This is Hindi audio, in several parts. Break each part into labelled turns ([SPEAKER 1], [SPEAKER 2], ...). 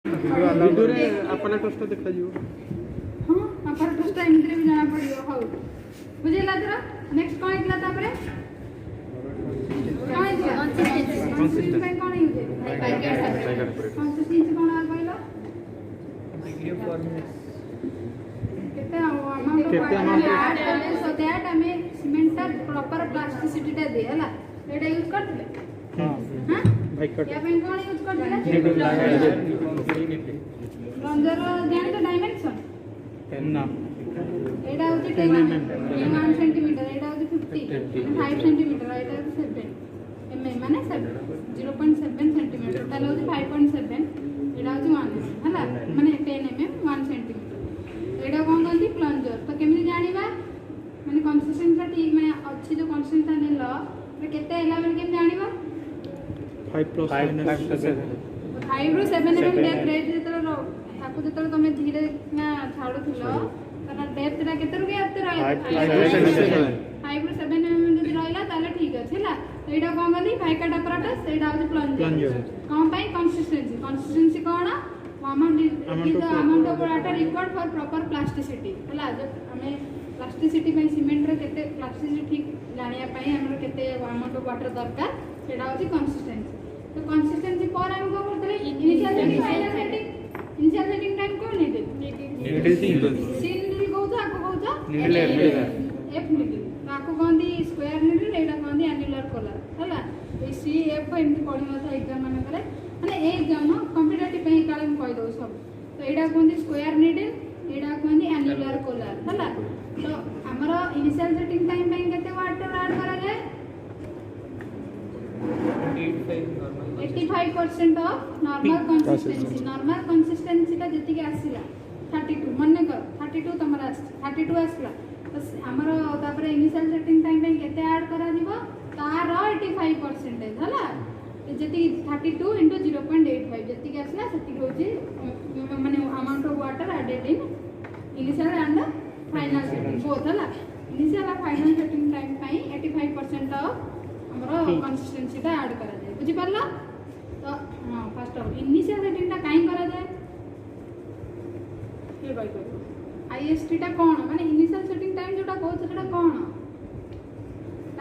[SPEAKER 1] वीडियो रे apparatus टा देखा जिवो
[SPEAKER 2] हां apparatus टा एमद्रे भी जाना पड़ियो हाउ बुझेला तोरा नेक्स्ट कोन इतला तापरे कंसिस्टेंसी पे कोन यूज है कंसिस्टेंसी कोन आ गइलो वीडियो फॉर्मेट केते अमाउंट सो दैट हमें सीमेंट का प्रॉपर प्लास्टिसिटी टा दे हला एटा यूज करले हां भाई कट या पे कोन यूज करले प्लंजर जान तो डायमेंशन
[SPEAKER 1] 10 ना
[SPEAKER 2] एटा होती 10 1 सेंटीमीटर एटा होती 50 5 सेंटीमीटर एटा होती 7 mm माने 0.7 सेंटीमीटर ताले होती 5.7 एटा होती 1 हला माने 10 mm 1 सेंटीमीटर एटा कोन कहती प्लंजर तो केमिति जानिबा माने कंसिस्टेंसी ठीक माने अच्छी जो कंसिस्टेंसी नेलो तो केते एला माने केम जानिबा
[SPEAKER 1] 5 + 5 to 7
[SPEAKER 2] 5 ରୁ 7 mm डेप्थ रेट जेतलो ताकू जेतलो तमे धीरे ना छाडुथिलो तना डेप्थ रा केते रुके आते रहै 5 ରୁ 7 mm जदि रहला ताले ठीक अछि ला एटा कोन गली फाइका apparatus एटा होती plunger cone pi consistency cone amount of water required for proper plasticity हला जब हमें प्लास्टिसिटी पे सीमेंट रे केते प्लास्टिसिटी ठीक जानिया पई हमर केते amount of water दरकार सेटा होती कंसिस्टेंसी तो कंसिस्टेंसी पर हम को करतले initial setting final setting initial setting time को नीडल सीन नीडल को तो आको को
[SPEAKER 1] नीडल
[SPEAKER 2] एफ नीडल आको कोंदी स्क्वायर नीडल एटा कोंदी एनुलर कलर हला ए सी एफ एमती पढी मथा एग्जाम माने करे माने ए एग्जाम कॉम्पिटिटिव पे काले हम कहि दो सब तो एटा कोंदी स्क्वायर नीडल एटा कोंदी एनुलर कलर हला तो हमरा इनिशियल सेटिंग टाइम पे केते वाटर ऐड करा जाय 85% ऑफ नॉर्मल कंसिस्टेंसी का जति के आसीला 32 माने कर 32 तमरा 32 आसला तो हमर तापर इनिशियल सेटिंग टाइम पे केते ऐड करा दिबो तार 85% हला जति 32 * 0.85 जति के आसला सेति होची माने amount of water added in initial and final setting both हला इनिशियल और फाइनल सेटिंग टाइम पे 85% ऑफ हमरो कंसिस्टेंसी टा ऐड करा जाय बुझी परला तो हां फर्स्ट ऑफ इनिशियल सेटिंग टा काई करा जाय हे भाई को आईएसटी टा कोन माने इनिशियल सेटिंग टाइम जोटा कहू सेटा कोन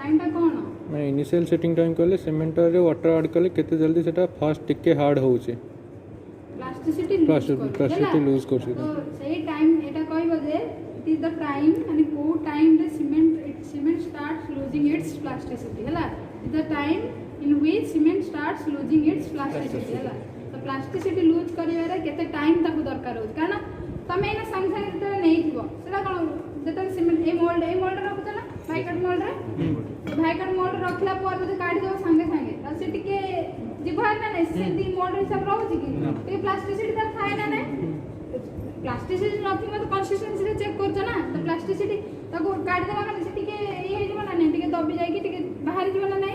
[SPEAKER 2] टाइम टा कोन
[SPEAKER 1] मैं इनिशियल सेटिंग टाइम कहले सीमेंट रे वाटर ऐड करले केते जल्दी सेटा फास्ट टिके हार्ड होउचे प्लास्टिसिटी लूज कर
[SPEAKER 2] तो सही टाइम एटा कहबो जे इट इज द टाइम माने को टाइम रे cement starts losing its plasticity हला is the time in which cement starts losing its plasticity हला तो प्लास्टिसिटी लूज करिवा रे केते टाइम ताकू दरकार हो कारण तमे एना संग संग जेते नै थिबो सेटा कोन जेते सीमेंट ए मोल्ड रखत ना भाईकट मोल्ड रे भाईकट मोल्ड रखला पर जदि काढी दो संगे संगे त से टिके जिभार ना नै से दी मोल्ड हिसाब रहउची कि ए प्लास्टिसिटी त थाय ना नै प्लास्टिसिटी नथि मत कंसिस्टेंसी रे चेक करछ ना तो प्लास्टिसिटी ताको काढी देला माने से टिके ए हे जमा ना नै टिके दबी जाय कि टिके बाहर जीव ना नै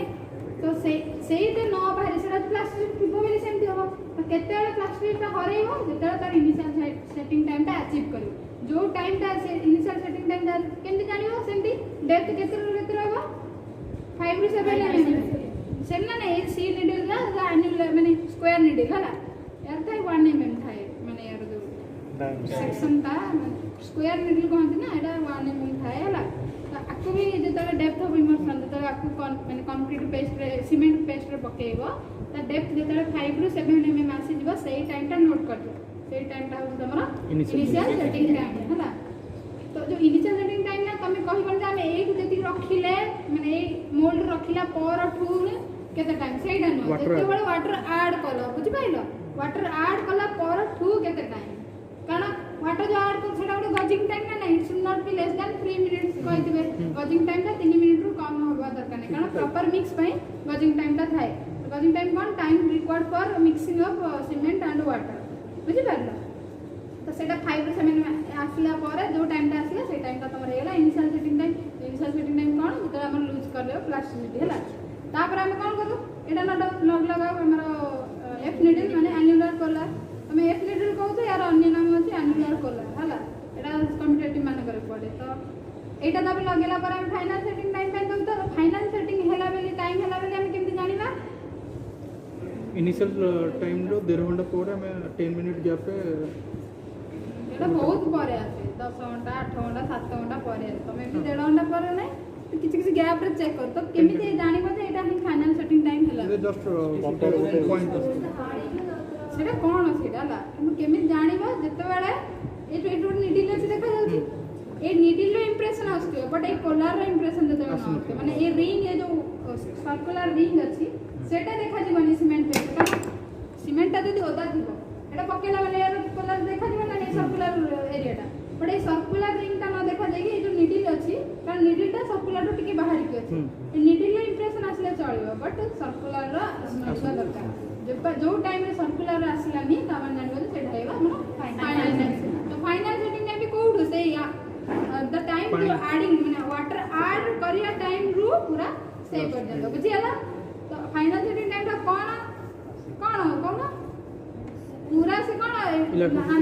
[SPEAKER 2] तो सेही ते न बाहर सेटा प्लास्टिसिटी थिबो बेले सेमति हो तो केते बेले प्लास्टिसिटी हरेइबो जेते तार इनिशियल सेटिंग टाइम ता अचीव करियो जो टाइम ता से इनिशियल सेटिंग टाइम ता केमति जानियो सेमति डेप्थ केते रहबो 5 ରୁ 7 mm सेमना नै सी नीडल ला एनुलर माने स्क्वायर नीडल हला यार थाय 1 mm थाय माने यार जो सेक्शन ता स्क्वायर नीडल कहंती ना एटा 1 mm थाय हला आकु भी जेते डेप्थ ऑफ इमर्शन जेते आकु माने कंक्रीट पेस्ट रे सीमेंट पेस्ट रे पकेइबो ता डेप्थ जेते 5 ରୁ 7 mm आसी जिवो सेही टाइम ता नोट करजो सेही टाइम ता हो तमरा इनिशियल सेटिंग टाइम हला तो जो इनिशियल सेटिंग टाइम ना तमे कहि बन जामे एठु जति रखिले माने ए मोल्ड रखिला पर ठू केते टाइम सेही टाइम जेते बळे वाटर ऐड कलो बुझि पाइलो वाटर ऐड कला पर ठू केते टाइम कारण वाटर जो ऐड कर सेटा ଗୋଟେ गजिंग टाइम ना नहीं should not be less than 3 minutes कहितबे गजिंग टाइम ता 3 मिनिट रू कम होबा दरकार नहीं कारण प्रॉपर मिक्स पई गजिंग टाइम ता थाए गजिंग टाइम कोन time required for mixing of cement and water बुझि पारला तो सेटा 5 ରୁ 7 आसला पर जो टाइम ता आसला से टाइम ता तमर हेला इनिशियल सेटिंग टाइम कोन जेते हम लूज करले प्लास्टिसिटी हेला तापर हम कोन करू एटा नट लगाओ हमर एफ नीडल माने एनुलर कलर तमे एफ नीडल कहू तो यार अन्य नाम अछि एनुलर कलर हला एटा कॉम्पिटिटिव माने करे पड़े तो एटा तबे लगेला पर हम फाइनल सेटिंग टाइम पे तो फाइनल सेटिंग हेला बेली टाइम हेला बेली हम केमति जानिबा
[SPEAKER 3] इनिशियल टाइम रो 1.5 घंटा पर हमें 10 मिनट गैप पे
[SPEAKER 2] এটা বহুত পরে আছে 10 ঘন্টা 8 ঘন্টা 7 ঘন্টা পরে আছে তুমি এমনি 1.5 ঘন্টা পরে নাই কিছু কিছু গ্যাপ রে চেক কর তো কেমিতি জানিব যে এটা হি ফাইনাল সেটিং টাইম হেলা
[SPEAKER 3] ये जस्ट पॉइंट
[SPEAKER 2] সেটা কোন সেটা হলা তুমি কেমিতি জানিব যেতবেলে এটু নিডিল আছে দেখা যাচ্ছে এই নিডিল র ইমপ্রেশন আসছে বট এই কোলার র ইমপ্রেশন যেতবেলে না আসছে মানে এই রিং এ যে সার্কুলার রিং আছে সেটা দেখা যাবনি সিমেন্ট পে কারণ সিমেন্টটা যদি ওদা থিব এটা পকেলা মানে এর কলার দেখা যাবে না এই সার্কুলার এরিয়াটা বট এই সার্কুলার রিংটা না দেখা যায় এই যে নিডিল আছে কারণ নিডিলটা সার্কুলার টু টিকে বাহারি কি আছে এই নিডিল র ইমপ্রেশন আসলে চলিব বট সার্কুলার র আসলে দরকার जो टाइम रे सर्कुलर आसलानी ता मन जानबो जे सेटा हेबा हमर फाइनल तो फाइनल सेटिंग टाइम कोड से द टाइम जो एडिंग माने वाटर ऐड करिया टाइम रु पूरा सेव कर देलो बुझियाला तो फाइनल सेटिंग टाइम ता कोन पूरा से कोन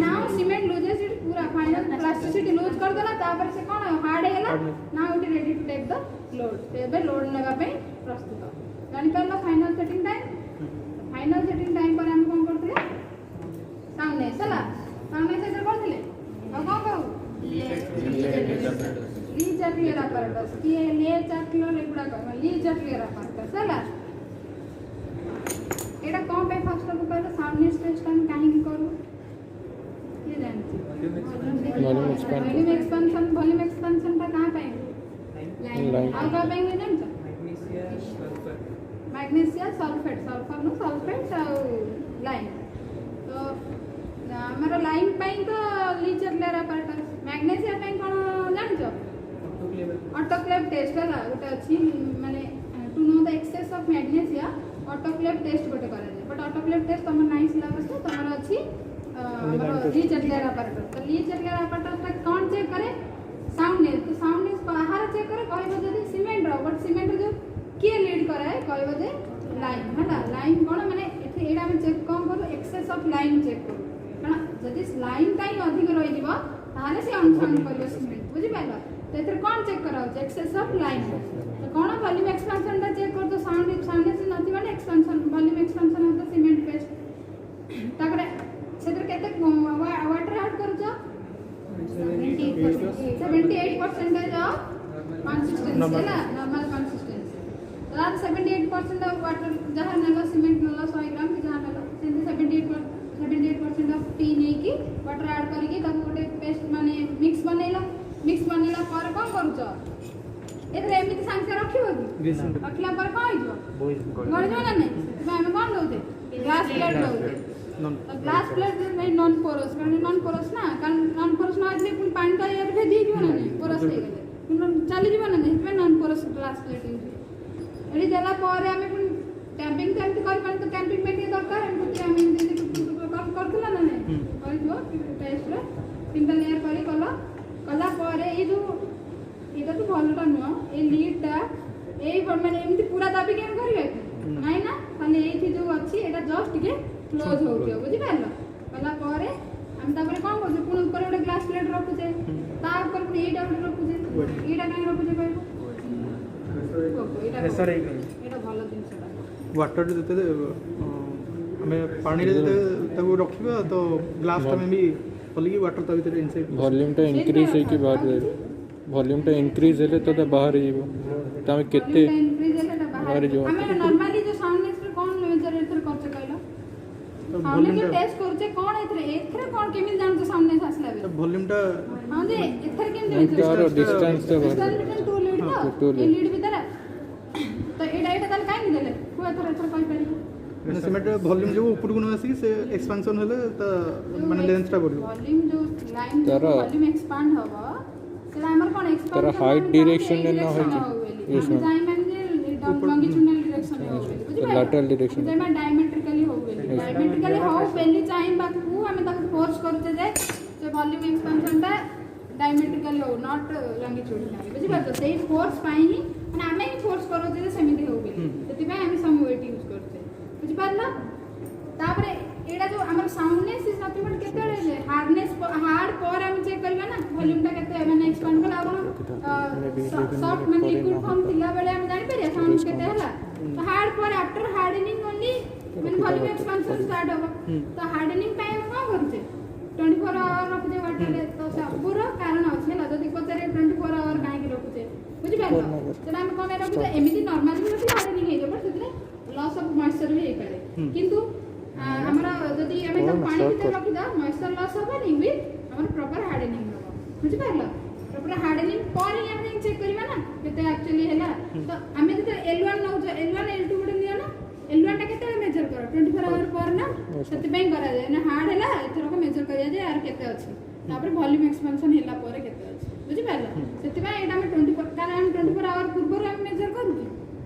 [SPEAKER 2] नाउ सीमेंट लूजेस इट पूरा फाइनल प्लास्टिसिटी लूज कर देला तापर से कोन हार्ड हेला now it ready to take the load तेबे लोड लगा पे प्रस्तुत जानि परला final setting time final setting time पर हम कोन करथले सामने चला सामने से इधर करथले अब कोन कहू ली चक्लियर apparatus की ले चक्लियर एगुडा कह ली चक्लियर apparatus चला एटा कोन पे फर्स्ट को कहले सामने स्टेज टाइम काहे की करू ये जानछि वॉल्यूम एक्सपेंशन ता कहां पे लाइन आ का पे जानछ मैग्नीशिया सल्फेट सल्फर नो सल्फेट लाइन तो हमारा लाइन पाई तो लीचर लेयर apparatus मैग्नीशिया पाई कोन जानछो ऑटोक्लेव टेस्ट है गोटे अछि माने to know the excess of magnesia autoclave test गोटे करा जाय बट ऑटोक्लेव टेस्ट हमर नाइ सिलेबस तो हमर अछि हमर लीचर लेयर apparatus तो लीचर लेयर apparatus ता कोन चेक करे साउंडनेस तो साउंडनेस बाहर चेक करे कहबो जदी सीमेंट रो बट सीमेंट जो के लीड करे कहबो जे लाइन हला लाइन कोन माने एथे एडा हम चेक कोन करू एक्सेस ऑफ लाइन चेक करू कारण जदी लाइन टाइम अधिक रहि दिबो ताले से अनुसरण करियो सीमेंट बुझि पाइलो तो एथर कोन चेक कराउ एक्सेस ऑफ लाइन तो कोन वॉल्यूम एक्सपेंशन ता चेक कर तो सामने से नथि माने expansion volume expansion of the cement paste ताकरे सेतर केते वाटर ऐड करजो 78% ऑफ कंसिस्टेंसी है नॉर्मल कंसिस्टेंसी तार 78% ऑफ वाटर जहां नलो सीमेंट नलो 100 ग्राम की जहां नलो सेंती 78% ऑफ टी नै की वाटर ऐड करी की ताको गोटे पेस्ट माने मिक्स बनेला पर कोन करूछ एथरे एमिति सांसे रखिबो की रखला पर कोन आइजो गड़ जो ना नै हम कोन दोते ग्लास प्लेट दोते ग्लास प्लेट में नॉन पोरस ना कारण नॉन पोरस ना आइले पुन पानी ता यार भेदी दियो ना पोरस हे गेले पुन चली जीवन ना पे non porous glass plate use एडी देला पर हमें पुन टैपिंग करते कर पानी तो टैपिंग में के दरकार हम कुछ हम करथला ना नै कर जो टेस्ट रे सिंगल लेयर करी कला पर ए जो एटा तो भलटा न ए लीडटा ए माने एमती पूरा दाबी के हम करिवे नै ना खाली एथि जो अछि एटा जस्ट के क्लोज हो गयो बुझि पारलो कला पर हम तापर कोन करछु पुन ऊपर ଗୋଟେ ग्लास प्लेट रखु छे ता ऊपर पुन एटा ଗୋଟେ रखु छे एटा काई रखु छे कहबो प्रेशर हे एटा भलो जिंसटा
[SPEAKER 3] वाटर देते हमें पानी रे देते तको रखिबा तो ग्लास ता में भी पली वाटर ता भीतर इनसाइड
[SPEAKER 1] वॉल्यूम टा इंक्रीज है कि बाहर वॉल्यूम टा इंक्रीज हेले तो बाहर जीवो तमे केते
[SPEAKER 2] इंक्रीज हेले बाहर
[SPEAKER 1] जो
[SPEAKER 2] हमें नॉर्मली जो साउंडनेस रे कोन मेजर एथर करछ कहलो साउंडनेस जो टेस्ट करछे कोन एथरे कोन केमिल जानतो साउंडनेस आसला बे
[SPEAKER 3] वॉल्यूम टा
[SPEAKER 2] हां जे एथर केमिल
[SPEAKER 1] तार डिस्टेंस तो बाहर
[SPEAKER 2] टू लीड तो ए लीड भीतर तो एटा ताल काई नि देले को एथर कहि पारी
[SPEAKER 3] सीमेंट वॉल्यूम जो ऊपर को आसी से एक्सपेंशन होले त माने लेंथ टा बढ़ियो
[SPEAKER 2] वॉल्यूम जो लाइन वॉल्यूम एक्सपांड होबो सेला हमर कोन एक्सपांड
[SPEAKER 1] तारा हाइट डायरेक्शन ने ना होय
[SPEAKER 2] yes time and longitudinal direction हो बुझि
[SPEAKER 1] लैटरल डायरेक्शन
[SPEAKER 2] जेमा डायमेट्रिकली हो बेली चाहि बाकू हमें ताको फोर्स करते जे वॉल्यूम एक्सपेंशन ता डायमेट्रिकली हो नॉट लॉन्गिट्यूडनल बुझि पाछो सेही फोर्स पाई ही माने हमें ही फोर्स करो जे सेमिति हो बेली सेति पे हम सम वेट यूज करते बुझि पारला तापरे एडा जो हमर साउंडनेस इज नथिंग बट केते रे हार्डनेस हार्ड पर हम चेक करबा ना वॉल्यूम ता केते माने एक्सपेंड कला आपण सॉफ्ट माने लिक्विड फॉर्म थिला बेले हम जानि परिया साउंड केते हला तो हार्ड पर आफ्टर हार्डनिंग ओनली ମାନେ ଭଲ୍ୟୁମ୍ ଏକ୍ସପାନ୍ସନ୍ ଷ୍ଟାର୍ଟ ହେବ ତ ହାର୍ଡେନିଂ ପାଇଁ ଆମେ କ'ଣ କରୁଛେ 24 ଆୱାର ରଖୁଛେ ୱାଟରରେ ତ ସବୁର କାରଣ ଅଛି ହେଲା ଯଦି ପଚାରେ 24 ଆୱାର କାହିଁକି ରଖୁଛେ ବୁଝିପାରିଲ ସେଟା ଆମେ କ'ଣ ପାଇଁ ରଖୁଛେ ଏମିତି ନର୍ମାଲି ବି ରଖିଲେ ହାର୍ଡେନିଂ ହେଇଯିବ ବଟ୍ ସେଥିରେ ଲସ୍ ଅଫ୍ ମଏଶ୍ଚର ବି ହେଇପାରେ କିନ୍ତୁ ଆମର ଯଦି ଆମେ ତାକୁ ପାଣି ଭିତରେ ରଖିଦେବା ମଏଶ୍ଚର ଲସ୍ ହେବନି ୱିଥ୍ ଆମର ପ୍ରପର୍ ହାର୍ଡେନିଂ ହେବ ବୁଝିପାରିଲ ପ୍ରପର୍ ହାର୍ଡେନିଂ ପରେ ହିଁ ଆମେ ଯାଇକି ଚେକ୍ କରିବା ନା କେତେ ଆକ୍ଚୁଆଲି ହେଲା ତ ଆମେ ଯେତେବେଳେ L1 ନେଉଛେ L1 L2 ଗୋଟେ ନିଅ ନା L1 ଟା କେତେବେଳେ ମେଜର କର 24 ଆୱାର ପରେ ନା ସେଥିପାଇଁ କରାଯାଏ ନା ହାର୍ଡ ହେଲା ଏଥରକ ମେଜର କରିବା ଯେ ଆର କେତେ ଅଛି ତାପରେ ଭଲ୍ୟୁମ୍ ଏକ୍ସପାନ୍ସନ୍ ହେଲା ପରେ କେତେ ଅଛି ବୁଝିପାରିଲ ସେଥିପାଇଁ ଏଇଟା ଆମେ 24 କାରଣ ଆମେ 24 ଆୱାର ପୂର୍ବରୁ ଆମେ ମେଜର କରୁଛୁ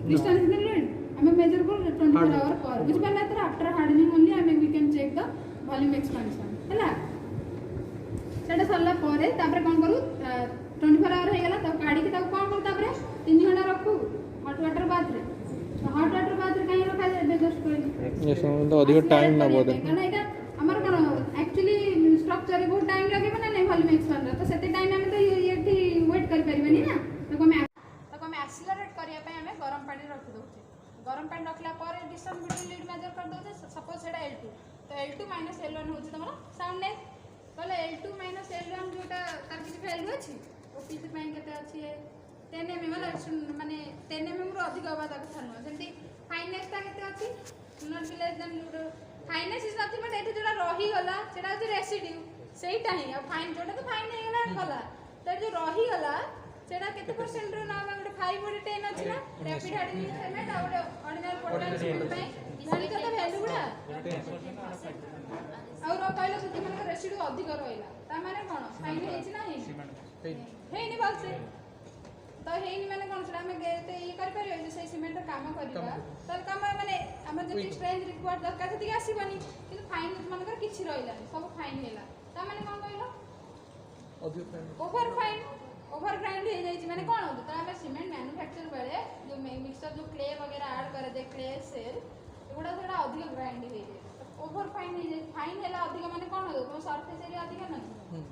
[SPEAKER 2] ଡିଷ୍ଟାନ୍ସ ଫ୍ଲୁଇଡ୍ ଆମେ ମେଜର କରୁ 24 ଆୱାର ପରେ ବୁଝିପାରିଲ ଏଥର ଆଫ୍ଟର ହାର୍ଡେନିଂ ଓନ୍ଲି ଆମେ we can check the volume expansion हैला सेटा सरला ପରେ ତାପରେ କ'ଣ କରୁ 24 ଆୱାର ହେଇଗଲା ତାକୁ କାଢିକି ତାକୁ କ'ଣ କରୁ ତାପରେ 3 ଘଣ୍ଟା ରଖୁ ହଟ୍ ୱାଟର ବାଥରେ ହଟ୍ ୱାଟର ବାଥରେ କାହିଁ ରଖାଯାଏ ଏବେ ଜଷ୍ଟ କହିଲି
[SPEAKER 1] ये समय तो अधिक टाइम ना बोदे
[SPEAKER 2] କାରଣ ଏଇଟା ଆମର କ'ଣ ଆକ୍ଚୁଆଲି ଷ୍ଟ୍ରକ୍ଚରରେ ବହୁତ ଟାଇମ୍ ଲାଗିବ ନା ନାହିଁ ଭଲ୍ୟୁମ୍ ଏକ୍ସପାନ୍ସନ୍ ତ ସେତେ ଟାଇମ୍ ଆମେ ତ ଏଠି ୱେଟ୍ କରିପାରିବାନି ନା ତାକୁ ଆମେ ଆକ୍ସିଲରେଟ୍ କରିବା ପାଇଁ ଆମେ ଗରମ ପାଣିରେ ରଖିଦେଉଛେ गरम पानी रखला पर डिस्टेंस बिटवीन लीड मेजर कर दोचे सपोज सेटा L2 तो L2 माइनस L1 होची तमरा साउंडनेस कहले L2 माइनस L1 जोटा तार किछि वैल्यू अछि ओपीसी पाइन केते अछि 10 mm माने 10 mm रो अधिक होबा ताको थानो जेंति फाइनेस ता केते अछि not be less then lead finance is nothing but एठी जोटा रही गला सेटा अछि रेसिड्यू सेटा ही आ फाइन जोटा तो फाइन हे गला गला तो जो रही गला सेटा केते परसेंट रो ना गोटे 5 और 10 अछि ना रैपिड हार्डनिंग सेमेंट आ गोटे ऑर्डिनल पोर्टल सिमेंट पे जानि कत वैल्यू गुडा और कहले से मन रेसिड्यू अधिक रहइला ता माने कोन फाइन हेछि ना हेनि बालसे तो हेनि माने कोन सेटा हमें गेते ये कर परियो जे से सिमेंट काम करिबा तर काम माने हमर जे स्ट्रेंथ रिक्वायर्ड दरकार सेति आसीबनी किंतु फाइन मन कर किछि रहइला सब फाइन हेला ता माने कोन कहलो ओवर ग्राइंड हो जाई माने कोन होत त हमें सीमेंट मैन्युफैक्चर बेले जो मिक्सचर जो क्ले वगैरह ऐड करे दे क्ले सेल एगुडा सेटा अधिक ग्राइंड हो जाई ओवर फाइन हो जाई फाइन हैला अधिक माने कोन हो तो सरफेस एरिया अधिक नहीं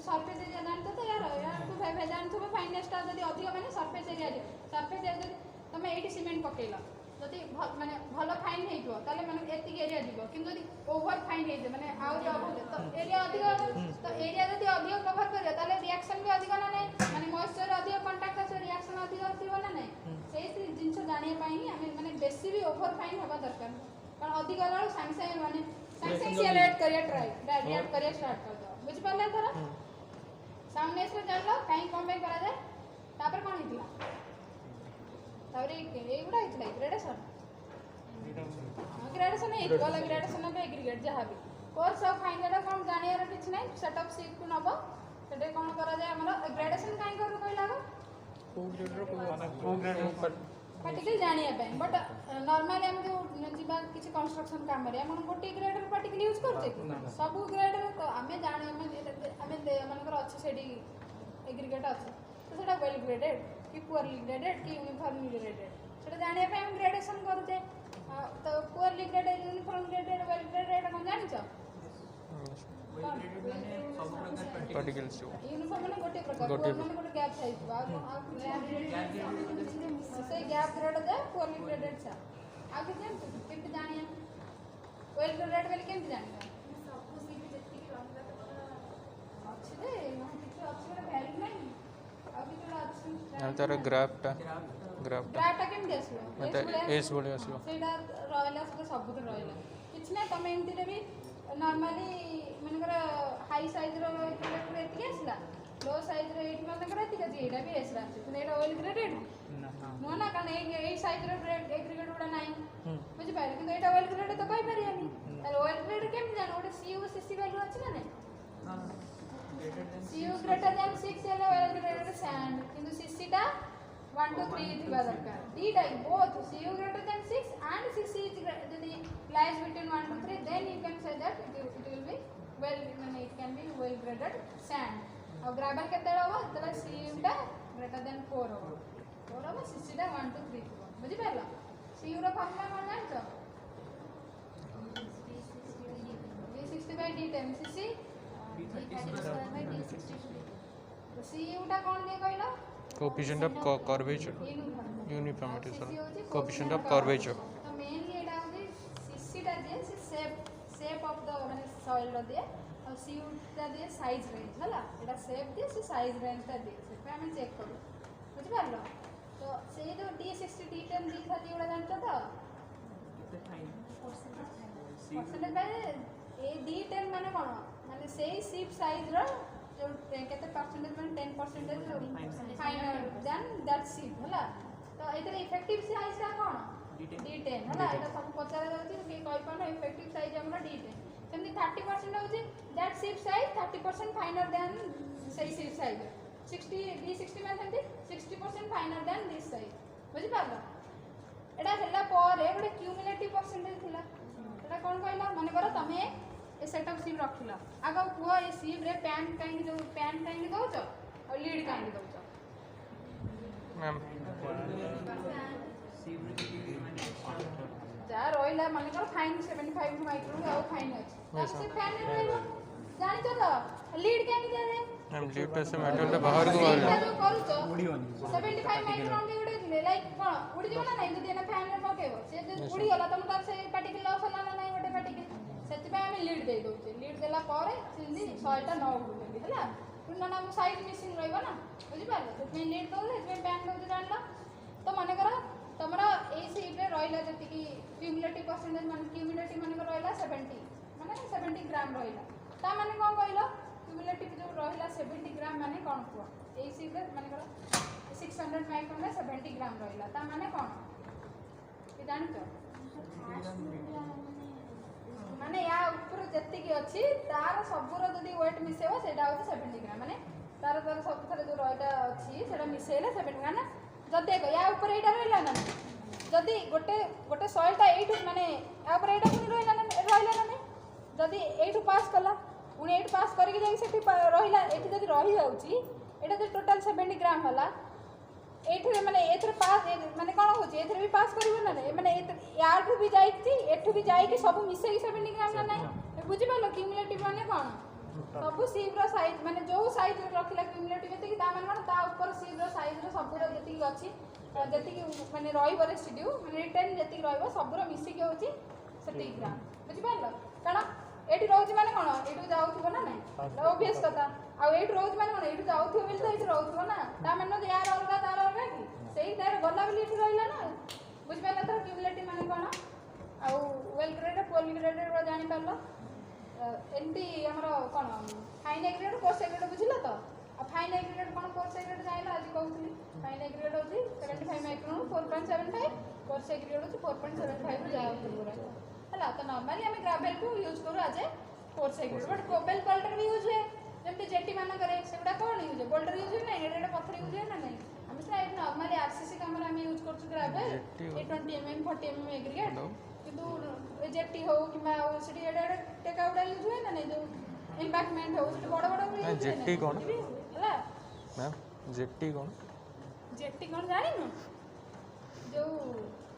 [SPEAKER 2] सरफेस एरिया जानते तो यार तो भाई जानथो फाइनेस ता जदी अधिक माने सरफेस एरिया जदी तमे एठी सीमेंट पकेला जदी माने भलो फाइन हेइतो ताले माने एतिक एरिया दिबो किंतु जदी ओवर फाइन हेइते माने आउरी ओवर तो एरिया अधिक तो एरिया जदी अधिक कवर करे ताले रिएक्शन भी अधिक ना नै माने मॉइस्चर अधिक कांटेक्ट আছে रिएक्शन अधिक होतिबो ना नै सेही जिंस जानिया पई हमें माने बेसी भी ओवर फाइन होबा दरकार कारण अधिक गला सांगे माने सांगे सेलेक्ट करिया ट्राई रिएक्ट करिया स्टार्ट कर दो बुझ पाले थरा सामने से जानलो काई कम पे करा जाए तापर कोन हितला तारे एगुडा हितला ग्रेडेशन ग्रेडेशन है वाला ग्रेडेशन पे एग्रीगेट जहां भी कोर्स ऑफ फाइनल कोन जानिया रे किछ नै सेटअप सीट को नबो सेटे कोन करा जाए हमर ग्रेडेशन काई करू कहला गो
[SPEAKER 3] को ग्रेडर
[SPEAKER 2] पार्टिकल जानिया पे बट नॉर्मली हम जो जीवा किछ कंस्ट्रक्शन काम रे हम गोटी ग्रेडर पार्टिकल यूज करछे सब ग्रेडर तो हमें जाने हमें मनकर अच्छे सेडी एग्रीगेट अच्छे तो सेटा वेल ग्रेडेड कि पुअरली ग्रेडेड कि यूनिफॉर्मली ग्रेडेड सेटा जानिया पे हम ग्रेडेशन करछे तो poorly graded uniform graded well graded कोन जानि छ
[SPEAKER 1] पार्टिकल्स
[SPEAKER 2] यूनिफॉर्म माने गोटे प्रकार माने गोटे गैप साइज बा से गैप ग्रेड दे पुअरली ग्रेडेड छ आगे जान तो केते जानिया वेल ग्रेडेड वेल केते जानिया सब कुछ भी जति की रहला अच्छे दे वहां किछ अच्छे वैल्यू नहीं अभी तो अच्छे
[SPEAKER 1] तार ग्राफटा
[SPEAKER 2] केम देसलो
[SPEAKER 1] एस बोले आसलो
[SPEAKER 2] सेटा रहला सब तो रहला किछ नै तमे एंती रे भी नॉर्मली मनकर हाई साइज रो इलेक्ट्रो एति आसला लो साइज रो एट मनकर एति जे एटा भी आसला 근데 एटा ऑयल ग्रेडेड नो ना कारण ए साइज रो एग्रीगेट उडा नाही बुझि पाइले কিন্তু एटा ऑयल ग्रेडेड तो कहि परियानी तार ऑयल ग्रेडेड केम जानो ओटे सीयू सीसी वैल्यू अछि ना नै सीयू ग्रेटर देन 6 एला ऑयल ग्रेडेड सैंड কিন্তু सीसी टा 1 to 3 थिबा दरकार डी डाई both CU greater than 6 and CC is यदि lies between 1 to 3 then you can say that it will be well it can be well graded sand और gravel केते होबो तले cu टा greater than 4 होबो 4 होबो cc टा 1 to 3 होबो बुझि पारला cu रो फॉर्मूला कोन जानछ d60/d10 cc तो cu टा कोन दिए कहलो
[SPEAKER 1] coefficient of curvature uniformity sir coefficient of curvature
[SPEAKER 2] तो मेनली एटा होची शेप ऑफ द माने सॉइल रो दिए और सीटा दिए साइज रेंज हला एटा शेप दिए से साइज रेंज ता दिए से पे हम चेक करू बुझ पारलो तो से जो D60 D10 दी था एटा जानतो तो परसेंटेज बाय ए D10 माने कोन माने सेही शिप साइज रो जो केते परसेंटेज माने 10% फाइनल देन दैट शिप हला तो एतरे इफेक्टिव साइज का कोन D10 हला एटा सब पचारा जाउची के कहि पानो इफेक्टिव साइज हमरा D10 सेमनी 30% होची that ship size 30% final then सही शिप साइज 60 D60 माने 60% फाइनल देन दिस साइज बुझि पारलो एटा हला पर एबे क्यूमुलेटिव परसेंटेज थिला एटा कोन कहला माने करो तमे ए सेट ऑफ शिप रखिला आगो पुओ ए शिप रे पैन काहे दउछ और लीड काहे दउछ
[SPEAKER 1] मैम
[SPEAKER 2] जा रोइला माने करो फाइन 75 माइक्रोन आउ फाइन अछि से फैन रे रोइला जानि तो लीड काहे दे रे
[SPEAKER 1] मैम लीड पे से मेटल रे बाहर को आ
[SPEAKER 2] जो करूछ उड़ीबनी 75 माइक्रोन के उड़े लाइक कोन उड़ी जीव ना नहीं जदी एना फैन रे पकेबो से जे उड़ी गला तम तार से पार्टिकल लॉस होला ना नहीं गोटे पार्टिकल सेति पे हम लीड दे दोचे लीड देला पारे सिंदी सॉइलटा न उड़ुबे हला पुना ना साइज मिसिंग रहइबा ना बुझि पारलो तो लीड दोले से पैन दो जानला तो माने करा तमरा ए शिप रे रहिला जति की क्यूमुलेटिव परसेंटेज माने क्यूमुलेटिव माने रहिला 70 माने 70 ग्राम रहिला ता माने कोन कहलो क्यूमुलेटिव जो रहिला 70 ग्राम माने कोन को ए शिप रे माने करा 600 माइक्रोन रे 70 ग्राम रहिला ता माने कोन ए जानि तो माने या ऊपर जति की अछि तार सबुर जदी वेट मिसेबो सेटा होते 70 ग्राम माने तार सब थरे जो रहिला अछि सेटा मिसेले 70 ग्राम ना जब देखो या ऊपर एटा रहला ना जदी गोटे सॉइलटा एठु माने या ऊपर एटा पुनी रहला ना जदी एठु पास कला पुनी एठु पास करिक जाई सेठी रहला एठी जदी रहि जाउची एटा जे टोटल 70 ग्राम होला एठरे माने एथरे पास माने कोन होची एथरे भी पास करिवो ना माने याठु भी जाईची एठु भी जाई कि सब मिसेई 70 ग्राम ना नहीं बुझि पालो क्यूमुलेटिव माने कोन सब शिप रो साइज माने जो साइज रखिला क्यूमुलेटिव एते कि ता माने ता ऊपर शिप रो साइज रो सब रो जति अछि जति कि माने रहिबो रेसिड्यू माने रिटर्न जति रहिबो सब रो मिसी के होची 70 ग्राम बुझि पालो कारण एठी रहउची माने कोन एठु जाउथबो ना नहीं ऑब्वियस कथा आ एठु रहउची माने कोन एठु जाउथबो बिल तो एठु रहउथबो ना ता माने तो यार अलगा तार अलगा कि सेही तार गला बिल एठु रहिला ना बुझि पालो तो क्यूमुलेटिव माने कोन आ वेल ग्रेडेड पोल ग्रेडेड रो जानि पालो एंती हमरो कोन फाइन ग्रेड कोर्स ग्रेड बुझिला तो आ फाइन ग्रेड कोन कोर्स ग्रेड जाइला आज कहउथली फाइन ग्रेड होची 75 माइक्रोन 4.75 कोर्स ग्रेड होची 4.75 जाउ पूरा हला तो नॉर्मली हम ग्रेवेल को यूज करू आज कोर्स ग्रेड बट कोबेल बोल्डर भी यूज है जेमते जेटी माने करे सेगुडा कोन यूज है बोल्डर यूज है ना एडे पत्थर यूज है ना नहीं हम से नॉर्मली आरसीसी कैमरा हम यूज करछु ग्रेवेल 20 mm 40 mm एग्रीगेट किंतु जेटी हो किबा सिटी एडे टेकाउडा यूज हुए ना नहीं जो एम्बैंकमेंट हो सिटी बड़ बड़ यूज
[SPEAKER 1] जेटी कोन
[SPEAKER 2] हला
[SPEAKER 1] मैम जेटी कोन
[SPEAKER 2] जानि न जो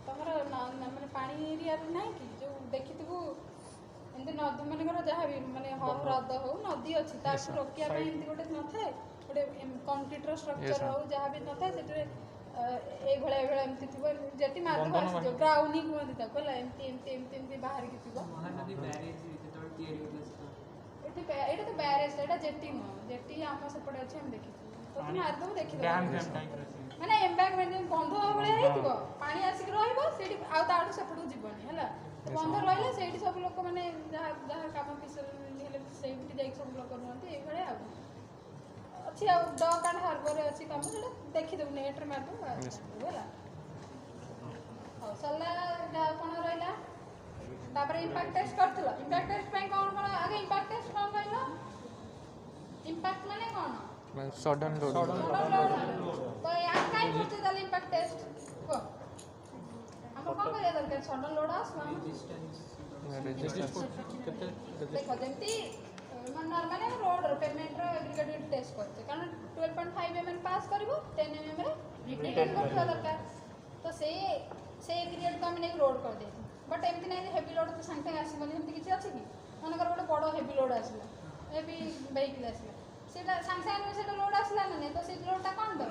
[SPEAKER 2] तमरा माने पानी एरिया नहीं कि जो देखितबु एंते नदी माने कर जहा भी माने हरद हो नदी अछि ताकू रोकिया पे एंते गोटे न थाए गोटे कंक्रीट रो स्ट्रक्चर हो जहा भी न थाए सेटे ए भळे एमती थिबो जेटी मारदो आसी जो ग्राउंडी कोन दिता कोला एमती बाहर की थिबो
[SPEAKER 4] महानदी बैरेज जेतोर तियारी होतला
[SPEAKER 2] एटा तो बैरेज एटा जेटी न जेटी आमा सेपटे अछि हम देखि तो मारदो देखि
[SPEAKER 4] डैम टाइप
[SPEAKER 2] माने एम्बैंकमेंट बंध भळे हेतिबो पानी आसी रहइबो सेठी आ ताडू सेपटू जीवनी हला बंध रहले सेठी सब लोक माने जहा काम पिसल हेले सेठी जाई सब लोक रहते ए भळे आ अच्छी डक एंड हार्बर अच्छी काम से देखी देव नेट रे मार होला हो सल्ला कोन रहला तापर इंपैक्ट टेस्ट करथलो इंपैक्ट टेस्ट पे कोन आगे इंपैक्ट टेस्ट कोन कहलो इंपैक्ट माने कोन
[SPEAKER 1] मैं सडन लोड
[SPEAKER 2] तो यार काई करते दल इंपैक्ट टेस्ट को हम कोन करे दरकार सडन लोड आसवा
[SPEAKER 1] रेजिस्टेंस
[SPEAKER 2] देखो जेंती नॉर्मली रोड पेमेंट रो एग्रीगेटेड टेस्ट करते कारण 12.5 mm पास करबो 10 mm रे रिटर्न करथला दरकार तो से एग्रीगेट को हम ने रोड कर दे बट एमती नहीं हेवी लोड तो संगे आसीबनी एमती किछि अछि कि मन कर गोटे बड़ हेवी लोड आसीला हेवी व्हीकल आसीला सेटा संगे सेटा लोड आसीला ना तो से लोडटा कोन दर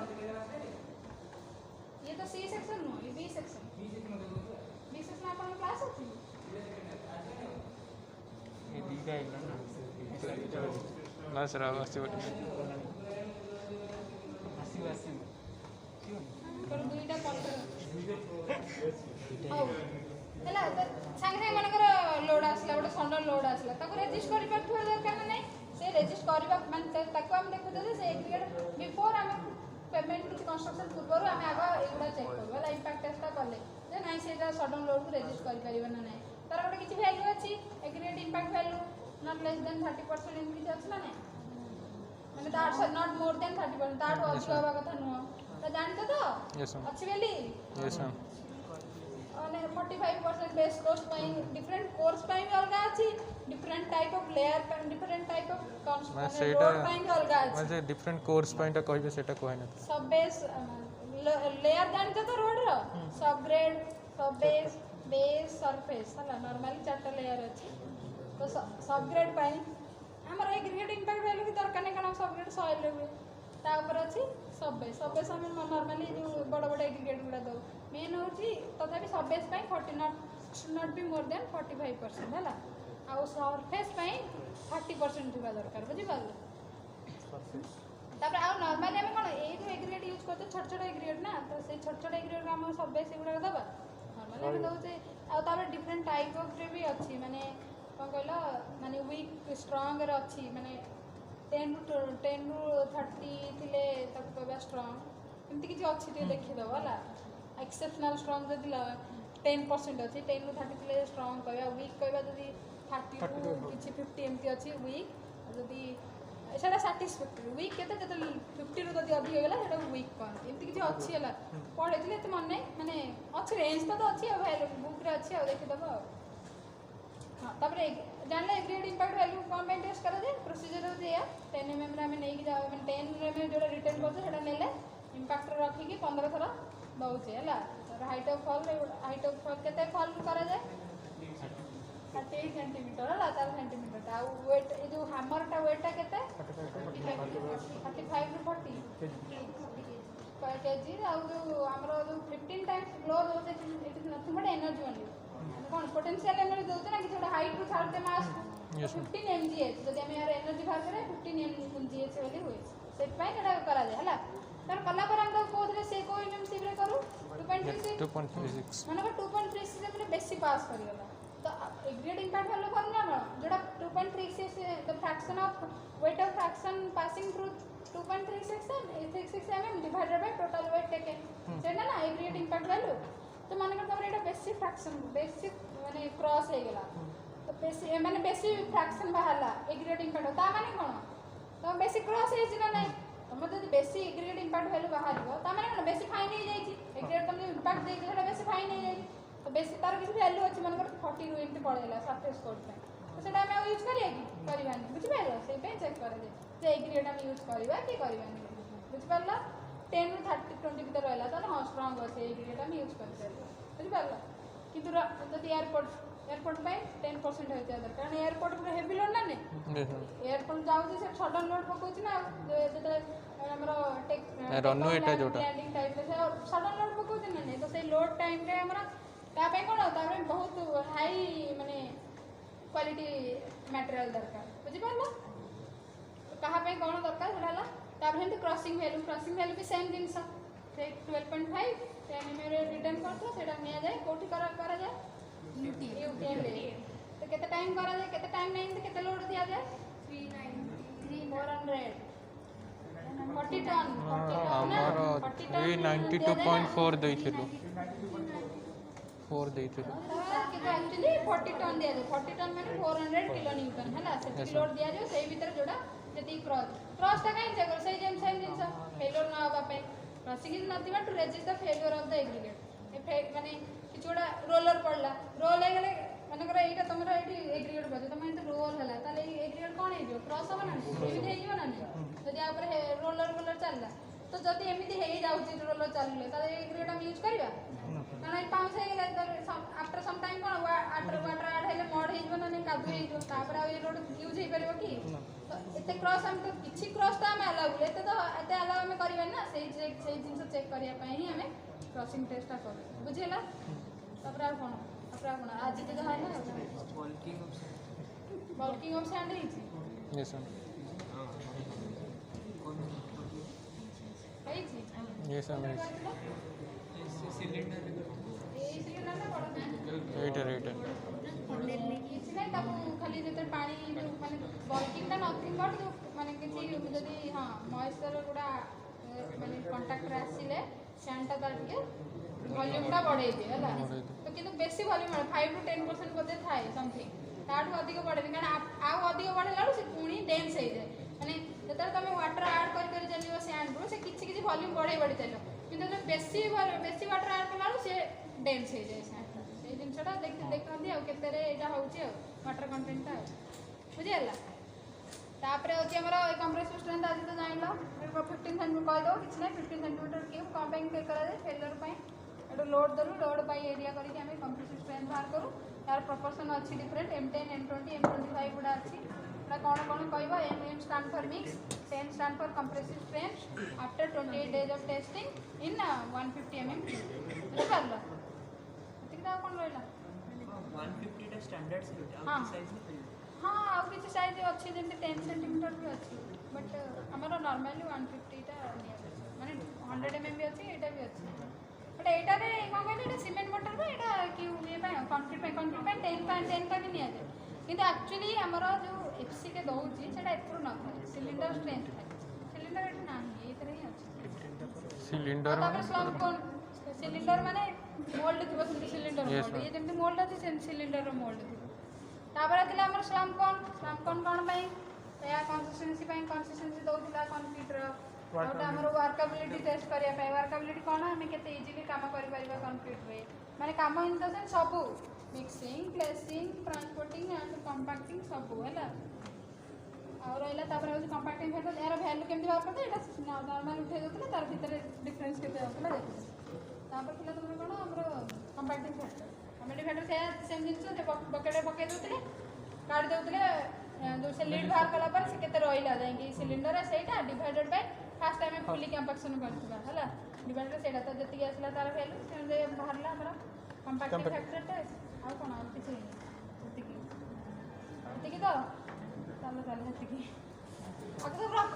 [SPEAKER 2] ये तो सी सेक्शन नो ये बी सेक्शन अपन क्लास अछि
[SPEAKER 1] ନା ସାର୍ ଆଉ ଆସିବ
[SPEAKER 2] दुईटा कलर हौ ହେଲା ସାଙ୍ଗେ ସାଙ୍ଗେ ମନେକର ଲୋଡ୍ ଆସିଲା ଗୋଟେ ସଣ୍ଡନ ଲୋଡ୍ ଆସିଲା ତାକୁ ରେଜିଷ୍ଟ କରିପାରୁଥିବା ଦରକାର ନା ନାହିଁ ସେ ରେଜିଷ୍ଟ କରିବା ମାନେ ତାକୁ ଆମେ ଦେଖୁଛୁ ଯେ ସେ ଏଗ୍ରିଗେଟ୍ ବିଫୋର୍ ଆମେ ପେମେଣ୍ଟ କନଷ୍ଟ୍ରକ୍ସନ୍ ପୂର୍ବରୁ ଆମେ ଆଗ ଏଗୁଡ଼ା ଚେକ୍ କରୁ ହେଲା ଇମ୍ପାକ୍ଟ ଟେଷ୍ଟଟା କଲେ ଯେ ନାଇଁ ସେଇଟା ସଡନ୍ ଲୋଡ୍କୁ ରେଜିଷ୍ଟ କରିପାରିବ ନା ନାହିଁ ତାର ଗୋଟେ କିଛି ଭ୍ୟାଲ୍ୟୁ ଅଛି aggregate impact value not less than 30% ଏମିତି କିଛି ଅଛି ନା ନାହିଁ ମାନେ ତାଠୁ ନଟ୍ ମୋର୍ ଦେନ୍ 30% ତାଠୁ ଅଧିକ ହେବା କଥା ନୁହଁ ତ ଜାଣିଛ ତ ଅଛି ବୋଲି ମାନେ 45% बेस कोर्स ପାଇଁ डिफरेंट कोर्स ପାଇଁ ବି ଅଲଗା ଅଛି डिफरेंट टाइप ऑफ लेयर ପାଇଁ different type of concept road ପାଇଁ ବି ଅଲଗା ଅଛି
[SPEAKER 1] ମାନେ डिफरेंट कोर्स ପାଇଁ ଟା କହିବେ ସେଟା कहै न
[SPEAKER 2] सब बेस लेयर ଜାଣିଛ ତ ରୋड ର सब ग्रेड सब बेस सरफेस ହେଲା नॉर्मली चारटा लेयर ଅଛି तो सब ग्रेड ପାଇଁ ଆମର एग्रीगेट इंपैक्ट वैल्यू की दरकार नहीं कारण सब ग्रेड सॉइल रे हुए ता ऊपर अछि सब बेस हम नॉर्मली जो बड़ बड़ एग्रीगेट गुडा दो मेन होची तथापि सब बेस ପାଇଁ 40 नॉट बी मोर देन 45% हैला आ सरफेस ପାଇଁ 30% थिबा दरकार बुझि पाल तापर आ नॉर्मली हम कोन ए जो एग्रीगेट यूज करते छोट छोट एग्रीगेट ना तो से छोट छोट एग्रीगेट हम सब बेस गुडा दबा नॉर्मली हम दउचे आ तापर डिफरेंट टाइप ऑफ रे भी अछि माने कोन कहला माने वीक स्ट्रांग रे अछि माने 10 ରୁ 30 थिले तक कहबा स्ट्रांग एमती किछि अछि ते देखि दो होला एक्सेप्शनल स्ट्रांग जदि 10% अछि 10 ରୁ 30 थिले स्ट्रांग कहबा वीक कहबा जदि 30 ରୁ किछि 50 एमती अछि वीक जदि सेटा सैटिस्फैक्टरी वीक केते जदि 50 ରୁ जदि अधिक गेला सेटा वीक कोन एमती किछि अछि होला पढे थिले त मन नै माने अछि रेंज तो अछि अवेलेबल बुक रे अछि आ देखि दबो हां तापर जानले एग्रीगेट इंपैक्ट वैल्यू कौन में टेस्ट करा जाए प्रोसीजर हो दिया 10 mm रे हमें नहीं जाओ मैंने 10 mm जोड़ा रिटर्न करते सेटा नेले इंपैक्ट रखी की 15 थरा दउचे हला हाइट ऑफ फॉल केते फॉल करा जाए 38 सेंटीमीटर हला 4 सेंटीमीटर ता वेट ए जो हैमर टा वेट टा केते 35 ରୁ 40 केजी आ जो हमरो जो 15 टाइम्स ग्लो होते it is nothing but energy only कौन पोटेंशियल एनर्जी दोते ना कि छोटा हाइट रू छाड़ते मास 15 mgh जदि हम यार एनर्जी बाहर करे 15 mgh वाली हुए सेट पाई एटा करा जाय हला तर कला पर हम कोथले से को एमएमसी रे करू 2.36 माने 2.36 रे बेसी पास करियला तो एग्रीगेट इंपैक्ट वैल्यू करना ना जोड़ा 2.36 the fraction of weight of fraction passing through 2.36 mm divided by total weight taken सेना ना एग्रीगेट इंपैक्ट वैल्यू तो माने कर एटा बेसी फ्रैक्शन बेसी माने क्रॉस हे गेला तो बेसी माने बेसी फ्रैक्शन बाहरला एग्रीगेट इंपैक्ट ता माने कोन तो बेसी क्रॉस हे जिना नै तुम जदि बेसी एग्रीगेट इंपैक्ट वैल्यू बाहरिबो ता माने कोन बेसी फाइन हे जाई छी एग्रीगेट तुम इंपैक्ट दे सेटा बेसी फाइन हे जाई तो बेसी तार किछ वैल्यू अछि माने कर 40 रू एंटी पड़ेला सरफेस कोड पे तो सेटा हम यूज करिया की करबानी बुझि पाइलो से पे चेक करे जे एग्रीगेट हम यूज करबा की करबानी बुझि पाइला 10 ରୁ 30 20 भीतर रहला तो हां स्ट्रांग अछि एग्रीगेट हम यूज कर सकते बुझि पाइला किंतु जदि एयरपोर्ट पे 10% होय जाय कारण एयरपोर्ट पर हेवी लोड ना ने एयरपोर्ट जाउ से सडन लोड पकोछि ना जते हमरो टेक
[SPEAKER 1] रनवे एटा जोटा
[SPEAKER 2] लैंडिंग टाइप रे सडन लोड पकोछि ना ने तो से लोड टाइम रे हमरा ता पे कोन ता पे बहुत हाई माने क्वालिटी मटेरियल दरकार बुझि पाइला तो कहा पे कोन दरकार हला तापर हम क्रॉसिंग वैल्यू भी सेम जिनस 12.5 10 mm रे रिटर्न करतो सेटा निया जाए कोठी करा जाए यूटीएम रे तो केते टाइम करा जाए केते टाइम नहीं तो केते लोड दिया जाए 393 400 40 टन
[SPEAKER 1] हमरो 92.4 दैथिलु 4 दैथिलु
[SPEAKER 2] कि एक्चुअली 40 टन दिया जाए 40 टन माने 400 किलो न्यूटन हला से लोड दिया जाए सेही भीतर जोड़ा जति क्रॉस ता काई चेक से सेम जिंस फेलियर ना होबा पे crushing is nothing but to resist the failure of the aggregate ए माने किछोडा रोलर पड़ला रोल हे गेले माने कर एटा तमरा एटी एग्रीगेट बजे तमे एते रोल हला ताले एग्रीगेट कोन हे जो क्रॉस होबा ना एमिति हे जिवो ना जदि आ ऊपर रोलर चलला तो जदि एमिति हे जाउची रोलर चलले ताले एग्रीगेट हम यूज करबा ना पाउस हे गेले आफ्टर सम टाइम कोन वाटर ऐड हेले मड हे जिवो ना कादु हे जो तापर आ रोड यूज हे परबो की तो एते क्रॉस हम तो किछि क्रॉस ता हम अलाउ एते तो एते अलाउ हम करबा ना सेही जिंस चेक करिया पई ही हमें क्रॉसिंग टेस्ट ता करू बुझेला तापर आ कोन आज जे है ना
[SPEAKER 4] क्वालिटी
[SPEAKER 2] बल्किंग ऑफ सैंड ହେଇଛି
[SPEAKER 1] यस मैम
[SPEAKER 2] ହେଇଛି
[SPEAKER 1] यस मैम
[SPEAKER 4] सिलेंडर
[SPEAKER 2] ଏଇ ସିଲିଣ୍ଡର ନା ବଡ଼
[SPEAKER 1] एट
[SPEAKER 2] କିଛି ନାହିଁ ତାକୁ ଖାଲି ଯେତେବେଳେ ପାଣି ଯେଉଁ ମାନେ ବଲ୍କିଂଟା ନଥିଙ୍ଗ ବଟ୍ ଯେଉଁ ମାନେ କିଛି ଯଦି ହଁ ମଏଶ୍ଚର ଗୁଡ଼ା ମାନେ କଣ୍ଟାକ୍ଟରେ ଆସିଲେ ସ୍ୟାଣ୍ଡଟା ତାର ଟିକେ ଭଲ୍ୟୁମ୍ଟା ବଢ଼େଇ ଦିଏ ହେଲା ତ କିନ୍ତୁ ବେଶୀ ଭଲ୍ୟୁମ୍ 5 to 10% ବୋଧେ ଥାଏ ସମଥିଙ୍ଗ ତାଠୁ ଅଧିକ ବଢ଼େନି କାରଣ ଆଉ ଅଧିକ ବଢ଼େଇଲା ବେଳକୁ ସେ ପୁଣି ଡେନ୍ସ ହେଇଯାଏ ମାନେ ଯେତେବେଳେ ତୁମେ ୱାଟର ଆଡ଼୍ କରି କରି ଚାଲିବ ସ୍ୟାଣ୍ଡରୁ ସେ କିଛି କିଛି ଭଲ୍ୟୁମ୍ ବଢ଼େଇ ବଢ଼ି ଚାଲିବ କିନ୍ତୁ ଯେତେବେଳେ ବେଶୀ ୱାଟର ଆଡ଼୍ କଲା ବେଳକୁ ସେ ଡେନ୍ସ ହେଇଯାଏ ସ୍ୟାଣ୍ଡଟା ସେଇ ଜିନିଷଟା ଦେଖନ୍ତି ଆଉ କେତେରେ ଏଇଟା ହେଉଛି ଆଉ ୱାଟର କଣ୍ଟେଣ୍ଟଟା ଆଉ ବୁଝିହେଲା ତାପରେ ହେଉଛି ଆମର କମ୍ପ୍ରେସିଭ ଷ୍ଟ୍ରେନ୍ଥ ଆଜି ତ ଜାଣିଲ 15 ସେଣ୍ଟିମିଟର କହିଦେବ କିଛି ନାହିଁ 15 ସେଣ୍ଟିମିଟର କ୍ୟୁବ୍ କ'ଣ ପାଇଁ କରାଯାଏ ଫେଲର ପାଇଁ ଏଠୁ ଲୋଡ଼ ଦେଲୁ ଲୋଡ଼ ପାଇଁ ଏରିଆ କରିକି ଆମେ କମ୍ପ୍ରେସିଭ ଷ୍ଟ୍ରେନ୍ଥ ବାହାର କରୁ ତାର ପ୍ରପୋର୍ସନ୍ ଅଛି ଡିଫରେଣ୍ଟ M10 M20 M25 ଗୁଡ଼ା ଅଛି ଏଇଟା କ'ଣ କହିବ M stand for mix 10 stand for compressive strength after 28 days of testing in 150 mm ବୁଝିପାରିଲ ଏତିକି ଆଉ କ'ଣ ରହିଲା
[SPEAKER 4] 150 ଟା ସ୍ଟାଣ୍ଡାର୍ଡ ସାଇଜ
[SPEAKER 2] ହଁ ଆଉ କିଛି ସାଇଜ୍ ଅଛି ଯେମିତି 10 ସେଣ୍ଟିମିଟର ବି ଅଛି ବଟ୍ ଆମର ନର୍ମାଲି 150ଟା ନିଆଯାଉଛି ମାନେ 100 mm ବି ଅଛି ଏଇଟା ବି ଅଛି ବଟ୍ ଏଇଟାରେ କ'ଣ କହିଲେ ଏଇଟା ସିମେଣ୍ଟ ମଟର ପାଇଁ ଏଇଟା ଇଏ ପାଇଁ କଂକ୍ରିଟ୍ ପାଇଁ 10ଟା ବି ନିଆଯାଏ କିନ୍ତୁ ଆକ୍ଚୁଆଲି ଆମର ଯେଉଁ ଏଫ୍ସିକେ ଦେଉଛି ସେଇଟା ଏଥିରୁ ନଥାଏ ସିଲିଣ୍ଡର ଷ୍ଟ୍ରେନ୍ଥ ଥାଏ ସିଲିଣ୍ଡର ଏଠି ନାହିଁ ଏଇଥିରେ ହିଁ ଅଛି
[SPEAKER 1] सिलिंडर
[SPEAKER 2] ତାପରେ ସ୍ଲମ୍ପ କ'ଣ ସିଲିଣ୍ଡର ମାନେ ମୋଲ୍ଡ ଥିବ ସେମିତି ସିଲିଣ୍ଡର ମୋଲ୍ଡ ଇଏ ଯେମିତି ମୋଲ୍ଡ ଅଛି ସେମିତି ସିଲିଣ୍ଡରର ମୋଲ୍ଡ ଥିବ ତାପରେ ଥିଲା ଆମର ସ୍ଲମ୍ପ କ'ଣ ପାଇଁ ଏହା କନସିଷ୍ଟେନ୍ସି ପାଇଁ କନସିଷ୍ଟେନ୍ସି ଦେଉଥିଲା କଂକ୍ରିଟ୍ର ଆଉ ଗୋଟେ ଆମର ୱାର୍କାବିଲିଟି ଟେଷ୍ଟ କରିବା ପାଇଁ ୱାର୍କାବିଲିଟି କ'ଣ ଆମେ କେତେ ଇଜିଲି କାମ କରିପାରିବା କଂକ୍ରିଟ୍ରେ ମାନେ କାମ ଇନ୍ ଦ ସେନ୍ସ ସବୁ ମିକ୍ସିଂ ପ୍ଲେସିଂ ଟ୍ରାନ୍ସପୋର୍ଟିଂ ଆଣ୍ଡ କମ୍ପାକ୍ଟିଂ ସବୁ ହେଲା ଆଉ ରହିଲା ତାପରେ ହେଉଛି କମ୍ପାକ୍ଟିଂ ଫ୍ୟାକ୍ଟର ଏହାର ଭ୍ୟାଲୁ କେମିତି ବାହାର କରିଥିଲେ ଏଇଟା ନର୍ମାଲ ଉଠେଇ ଦେଉଥିଲେ ତାର ଭିତରେ ଡିଫରେନ୍ସ କେତେ ଯାଉଥିଲା ଦେଖୁଥିଲେ ତାପରେ ଥିଲା ତୁମର କ'ଣ ଆମର କମ୍ପାକ୍ଟିଂ ଫ୍ୟାକ୍ଟର କମ୍ପାକ୍ଟିଂ ଫ୍ୟାକ୍ଟର ସେମ୍ ଜିନିଷ ସେ ବକେଟ୍ରେ ପକାଇ ଦେଉଥିଲେ କାଢ଼ି ଦେଉଥିଲେ ଯେଉଁ ସେ ଲିଡ୍ ବାହାର କଲା ପରେ ସେ କେତେ ରହିଲା ଯାଇକି ସିଲିଣ୍ଡର ସେଇଟା ଡିଭାଇଡେଡ୍ ବାଇ ଫାଷ୍ଟ ଆମେ ଫୁଲି କମ୍ପାକ୍ସନ୍ କରିଥିବା ହେଲା ଡିଭାଇଡେଡ୍ ସେଇଟା ତ ଯେତିକି ଆସିଲା ତାର ଭ୍ୟାଲୁ ସେମିତି ବାହାରିଲା ଆମର କମ୍ପାକ୍ଟିଂ ଫ୍ୟାକ୍ଟରଟା ଆଉ କ'ଣ ଆଉ କିଛି ହେଇନି ସେତିକି ତ ଚାଲ ସେତିକି ଆଗ ସବୁ ରଖ